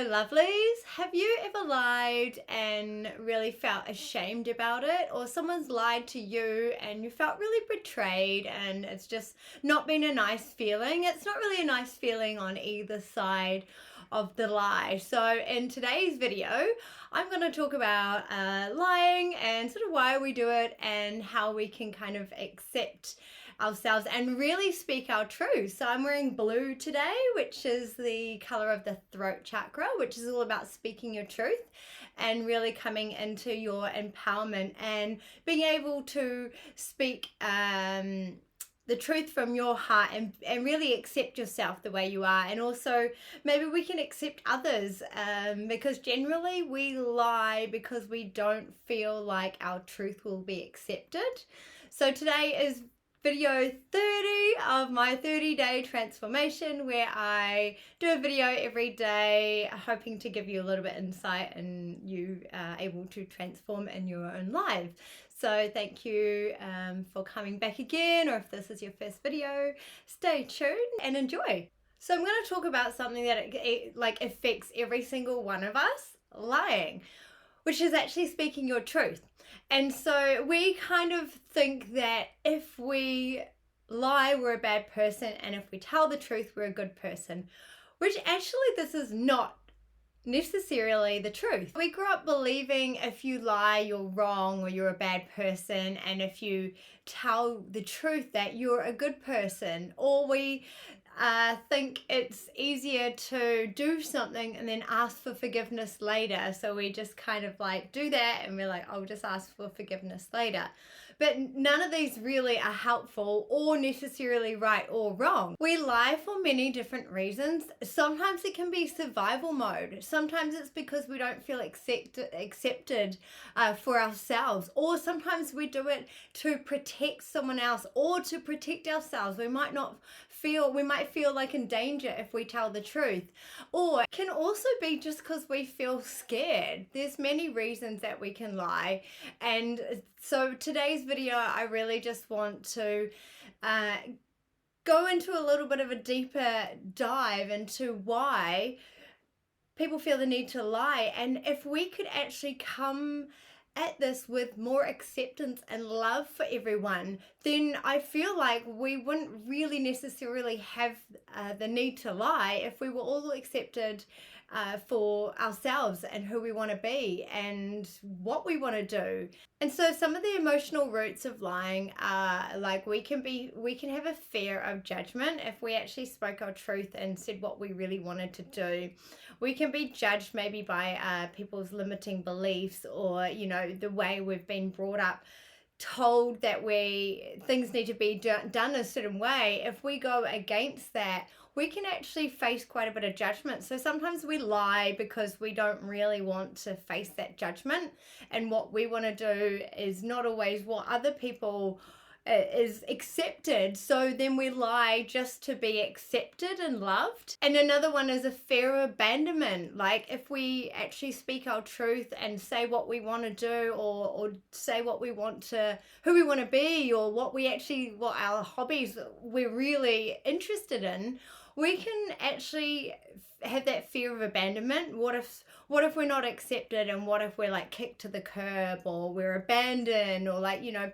Hello lovelies, have you ever lied and really felt ashamed about it, or someone's lied to you and you felt really betrayed and it's just not been a nice feeling? It's not really a nice feeling on either side of the lie. So in today's video I'm going to talk about lying and sort of why we do it and how we can kind of accept ourselves and really speak our truth. So I'm wearing blue today, which is the color of the throat chakra, which is all about speaking your truth and really coming into your empowerment and being able to speak the truth from your heart and really accept yourself the way you are. And also maybe we can accept others because generally we lie because we don't feel like our truth will be accepted. So today is video 30 of my 30-day transformation, where I do a video every day hoping to give you a little bit insight and you are able to transform in your own life. So thank you for coming back again, or if this is your first video, stay tuned and enjoy. So I'm going to talk about something that it affects every single one of us, lying, which is actually speaking your truth. And so we kind of think that if we lie, we're a bad person, and if we tell the truth, we're a good person, which actually this is not necessarily the truth. We grew up believing if you lie, you're wrong or you're a bad person, and if you tell the truth, that you're a good person. Or we think it's easier to do something and then ask for forgiveness later. So we just kind of do that and we're like, I'll just ask for forgiveness later. But none of these really are helpful or necessarily right or wrong. We lie for many different reasons. Sometimes it can be survival mode. Sometimes it's because we don't feel accepted for ourselves. Or sometimes we do it to protect someone else or to protect ourselves. We might feel like in danger if we tell the truth. Or it can also be just because we feel scared. There's many reasons that we can lie. And so today's video, I really just want to go into a little bit of a deeper dive into why people feel the need to lie. And if we could actually come at this with more acceptance and love for everyone, then I feel like we wouldn't really necessarily have the need to lie if we were all accepted for ourselves and who we want to be and what we want to do. And so some of the emotional roots of lying are we can have a fear of judgment. If we actually spoke our truth and said what we really wanted to do, we can be judged maybe by people's limiting beliefs, or the way we've been brought up, told that things need to be done a certain way. If we go against that, we can actually face quite a bit of judgment. So sometimes we lie because we don't really want to face that judgment, and what we want to do is not always what other people is accepted. So then we lie just to be accepted and loved. And another one is a fear of abandonment. Like if we actually speak our truth and say what we want to do, or say what we want to, who we want to be, or what our hobbies we're really interested in, we can actually have that fear of abandonment. What if we're not accepted, and what if we're kicked to the curb, or we're abandoned, or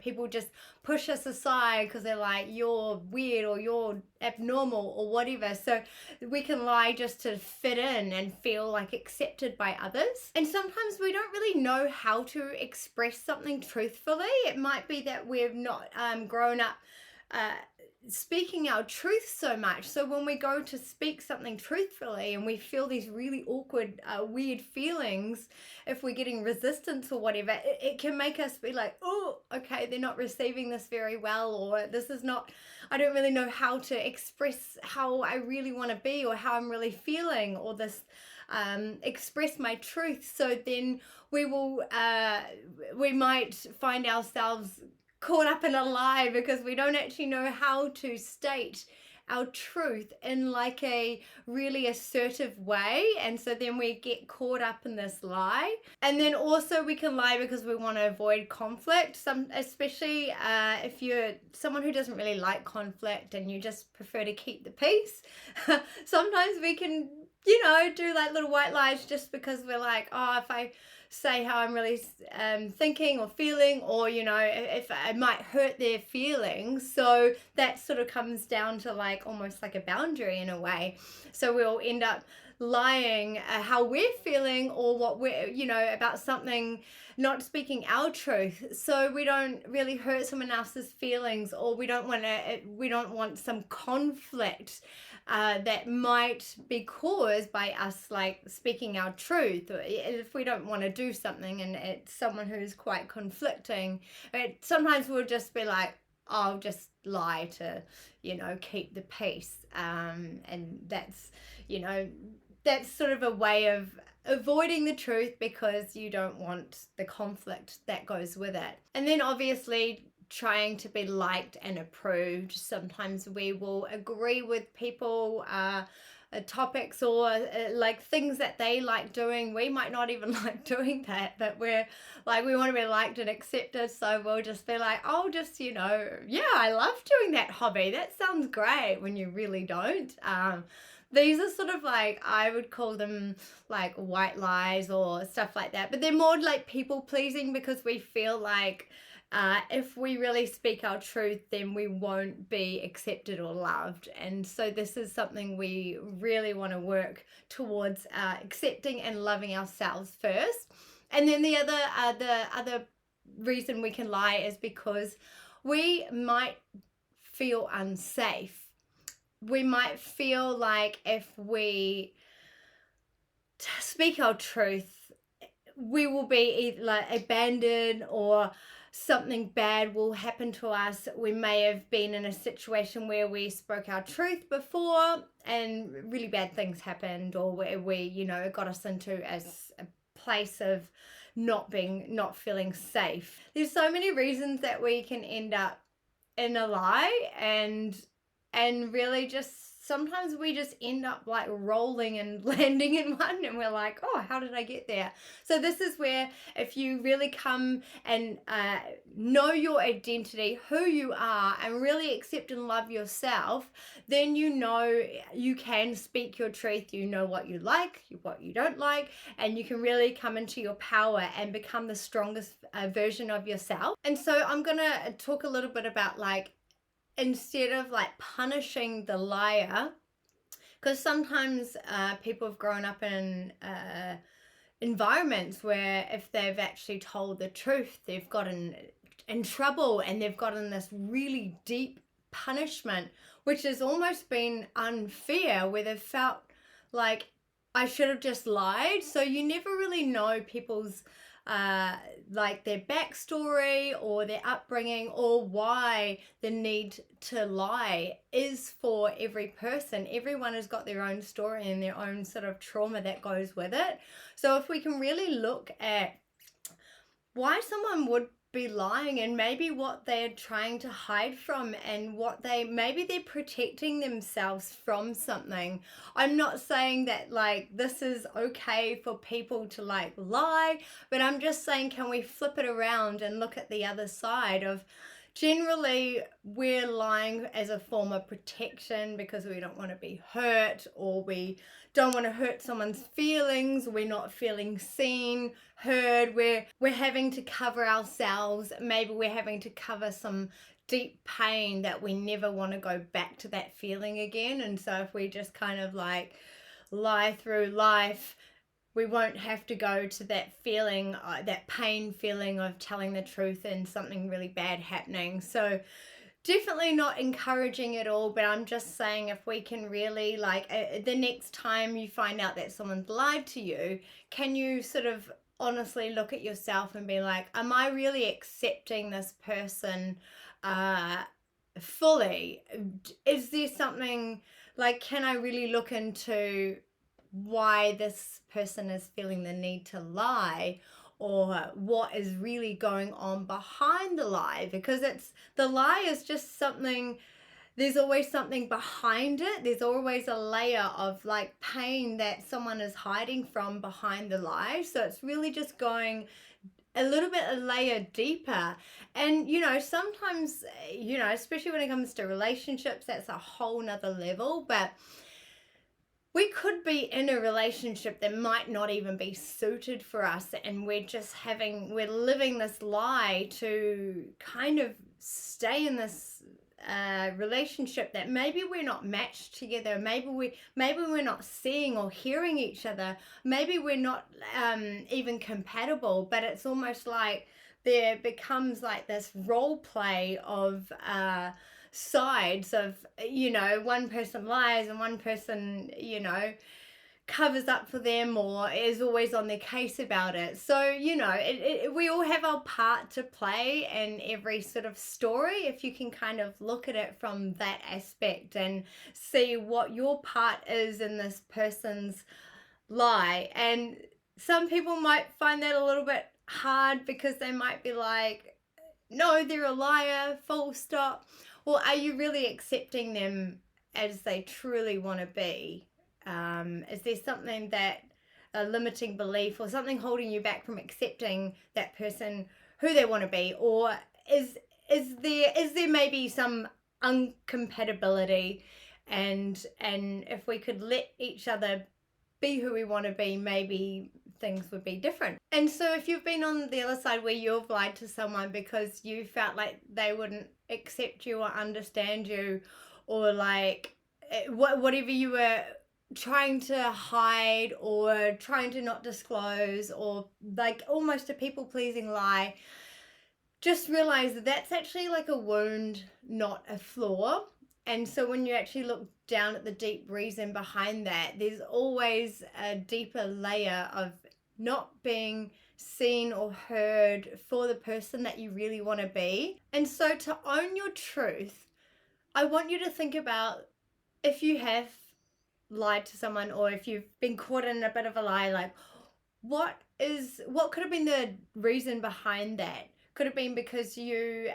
people just push us aside because they're like, you're weird or you're abnormal or whatever. So we can lie just to fit in and feel accepted by others. And sometimes we don't really know how to express something truthfully. It might be that we've not grown up speaking our truth so much, so when we go to speak something truthfully and we feel these really awkward weird feelings, if we're getting resistance or whatever, it can make us be like, oh, okay, they're not receiving this very well, or this is not, I don't really know how to express how I really want to be, or how I'm really feeling, or this express my truth. So then we might find ourselves caught up in a lie because we don't actually know how to state our truth in a really assertive way. And so then we get caught up in this lie. And then also we can lie because we want to avoid conflict, especially if you're someone who doesn't really like conflict and you just prefer to keep the peace. Sometimes we can do like little white lies just because we're like, oh, if I say how I'm really thinking or feeling, or, if I might hurt their feelings. So that sort of comes down to like almost like a boundary in a way. So we'll end up lying how we're feeling, or what we're, about something, not speaking our truth, so we don't really hurt someone else's feelings, or we don't want some conflict that might be caused by us like speaking our truth. Or if we don't want to do something and it's someone who's quite conflicting, sometimes we'll just be like, I'll just lie to, keep the peace. And that's sort of a way of avoiding the truth because you don't want the conflict that goes with it. And then obviously trying to be liked and approved. Sometimes we will agree with people, topics, or like things that they like doing. We might not even like doing that, but we're like, we want to be liked and accepted, so we'll just be like, oh, just, yeah, I love doing that hobby, that sounds great, when you really don't. These are sort of like, I would call them like white lies or stuff like that, but they're more like people pleasing, because we feel like if we really speak our truth, then we won't be accepted or loved. And so this is something we really want to work towards, accepting and loving ourselves first. And then the other reason we can lie is because we might feel unsafe. We might feel like if we speak our truth, we will be either like abandoned, or something bad will happen to us. We may have been in a situation where we spoke our truth before and really bad things happened, or where we, got us into a place of not feeling safe. There's so many reasons that we can end up in a lie, and really just sometimes we just end up like rolling and landing in one, and we're like, oh, how did I get there? So this is where, if you really come and know your identity, who you are, and really accept and love yourself, then you can speak your truth. You know what you like, what you don't like, and you can really come into your power and become the strongest version of yourself. And so I'm gonna talk a little bit about, like, instead of like punishing the liar, because sometimes people have grown up in environments where if they've actually told the truth, they've gotten in trouble, and they've gotten this really deep punishment, which has almost been unfair, where they've felt like, I should have just lied. So you never really know people's like their backstory or their upbringing, or why the need to lie is for every person. Everyone has got their own story and their own sort of trauma that goes with it. So if we can really look at why someone would be lying, and maybe what they're trying to hide from, and maybe they're protecting themselves from something. I'm not saying that like this is okay for people to like lie, but I'm just saying, can we flip it around and look at the other side of, generally we're lying as a form of protection because we don't want to be hurt, or we don't want to hurt someone's feelings. We're not feeling seen, heard. We're having to cover ourselves. Maybe we're having to cover some deep pain that we never want to go back to that feeling again. And so if we just kind of like lie through life, we won't have to go to that feeling, that pain feeling of telling the truth and something really bad happening. So definitely not encouraging it all, but I'm just saying, if we can really like the next time you find out that someone's lied to you, can you sort of honestly look at yourself and be like, am I really accepting this person fully? Is there something like, can I really look into why this person is feeling the need to lie, or what is really going on behind the lie? Because the lie is just something, there's always something behind it. There's always a layer of like pain that someone is hiding from behind the lie. So it's really just going a little bit a layer deeper. And sometimes, especially when it comes to relationships, that's a whole nother level. But we could be in a relationship that might not even be suited for us, and we're living this lie to kind of stay in this relationship that maybe we're not matched together, maybe we're not seeing or hearing each other, maybe we're not even compatible, but it's almost like there becomes like this role play of sides of, one person lies and one person, covers up for them or is always on their case about it. So, we all have our part to play in every sort of story. If you can kind of look at it from that aspect and see what your part is in this person's lie. And some people might find that a little bit hard because they might be like, no, they're a liar, full stop. Or are you really accepting them as they truly want to be? Is there something that a limiting belief or something holding you back from accepting that person who they want to be? Or is there maybe some uncompatibility, and if we could let each other be who we want to be, maybe things would be different. And so if you've been on the other side where you've lied to someone because you felt like they wouldn't accept you or understand you, or like whatever you were trying to hide or trying to not disclose, or like almost a people pleasing lie, just realize that that's actually like a wound, not a flaw. And so when you actually look down at the deep reason behind that, there's always a deeper layer of not being seen or heard for the person that you really want to be. And so to own your truth, I want you to think about, if you have lied to someone or if you've been caught in a bit of a lie, like what could have been the reason behind that? Could have been because you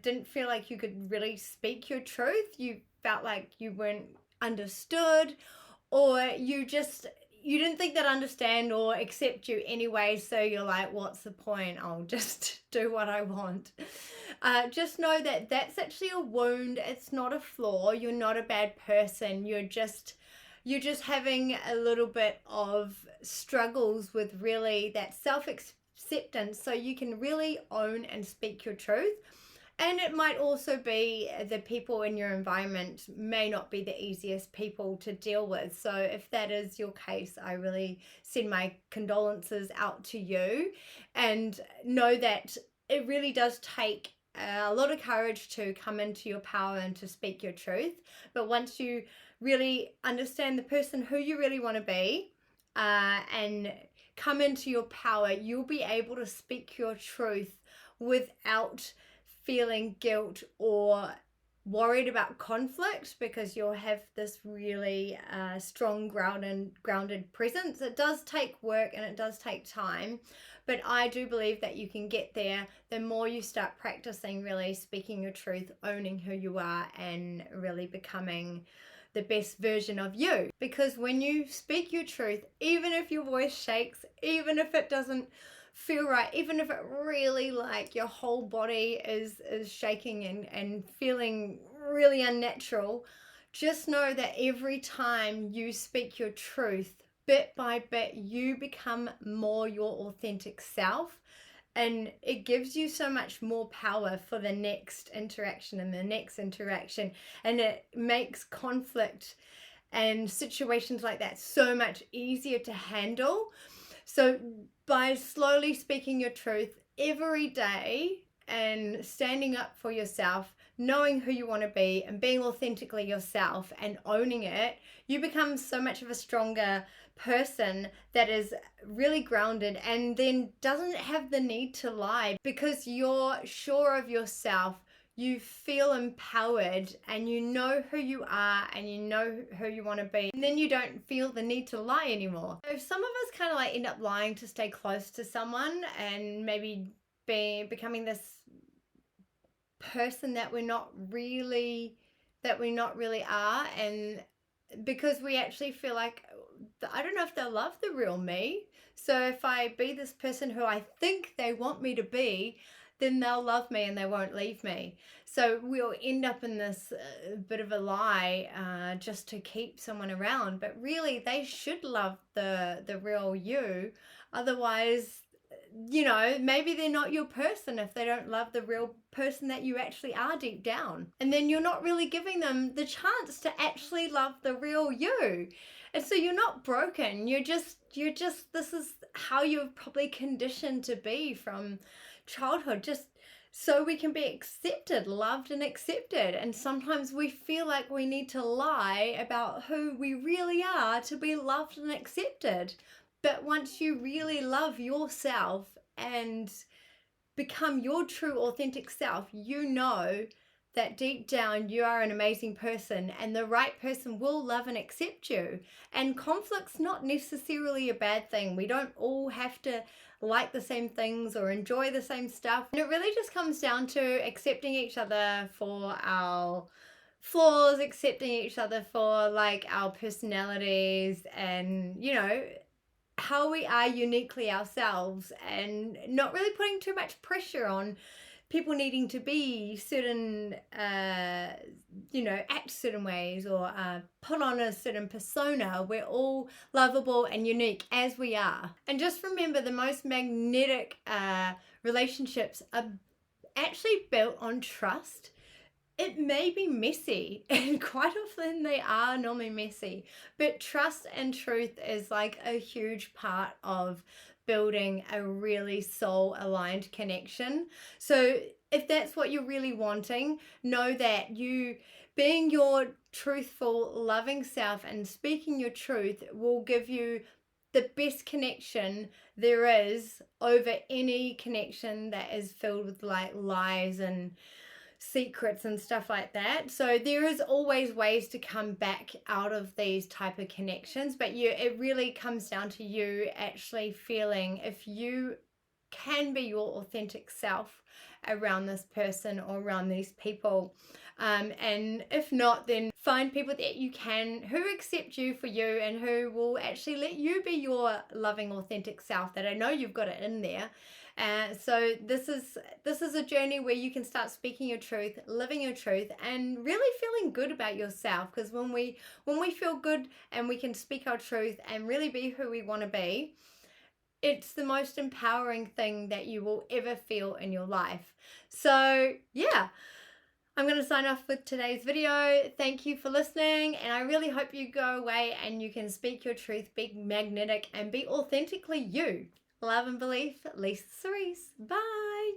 didn't feel like you could really speak your truth. You felt like you weren't understood, or you didn't think they'd understand or accept you anyway. So you're like, what's the point? I'll just do what I want. Just know that that's actually a wound. It's not a flaw. You're not a bad person. You're just having a little bit of struggles with really that self-acceptance, so you can really own and speak your truth. And it might also be the people in your environment may not be the easiest people to deal with. So if that is your case, I really send my condolences out to you, and know that it really does take a lot of courage to come into your power and to speak your truth. But once you really understand the person who you really want to be, and come into your power, you'll be able to speak your truth without feeling guilt or worried about conflict, because you'll have this really strong grounded presence. It does take work and it does take time, but I do believe that you can get there the more you start practicing really speaking your truth, owning who you are, and really becoming the best version of you. Because when you speak your truth, even if your voice shakes, even if it doesn't feel right, even if it really, like, your whole body is shaking and feeling really unnatural, just know that every time you speak your truth, bit by bit, you become more your authentic self. And it gives you so much more power for the next interaction and the next interaction. And it makes conflict and situations like that so much easier to handle. So by slowly speaking your truth every day and standing up for yourself, knowing who you want to be and being authentically yourself and owning it, you become so much of a stronger person that is really grounded and then doesn't have the need to lie, because you're sure of yourself. You feel empowered and you know who you are and you know who you want to be, and then you don't feel the need to lie anymore. So some of us kind of like end up lying to stay close to someone and maybe becoming this person that we're not really are, and because we actually feel like, I don't know if they'll love the real me. So if I be this person who I think they want me to be, then they'll love me and they won't leave me. So we'll end up in this bit of a lie just to keep someone around. But really, they should love the real you. Otherwise, maybe they're not your person if they don't love the real person that you actually are deep down. And then you're not really giving them the chance to actually love the real you. And so you're not broken. You're just, this is how you're probably conditioned to be from childhood, just so we can be accepted, loved, and accepted. And sometimes we feel like we need to lie about who we really are to be loved and accepted. But once you really love yourself and become your true, authentic self, you know that deep down you are an amazing person and the right person will love and accept you. And conflict's not necessarily a bad thing. We don't all have to like the same things or enjoy the same stuff. And it really just comes down to accepting each other for our flaws, accepting each other for like our personalities, and how we are uniquely ourselves, and not really putting too much pressure on people needing to be certain, act certain ways or put on a certain persona. We're all lovable and unique as we are. And just remember, the most magnetic relationships are actually built on trust. It may be messy, and quite often they are normally messy, but trust and truth is like a huge part of building a really soul aligned connection. So if that's what you're really wanting, know that you being your truthful, loving self and speaking your truth will give you the best connection there is over any connection that is filled with like lies and secrets and stuff like that. So there is always ways to come back out of these type of connections, but it really comes down to you actually feeling if you can be your authentic self around this person or around these people. And if not, then find people that you can, who accept you for you and who will actually let you be your loving authentic self, that I know you've got it in there. So this is a journey where you can start speaking your truth, living your truth, and really feeling good about yourself. Because when we feel good and we can speak our truth and really be who we want to be, it's the most empowering thing that you will ever feel in your life. So yeah, I'm going to sign off with today's video. Thank you for listening, and I really hope you go away and you can speak your truth, be magnetic, and be authentically you. Love and belief, Lisa Cerise. Bye.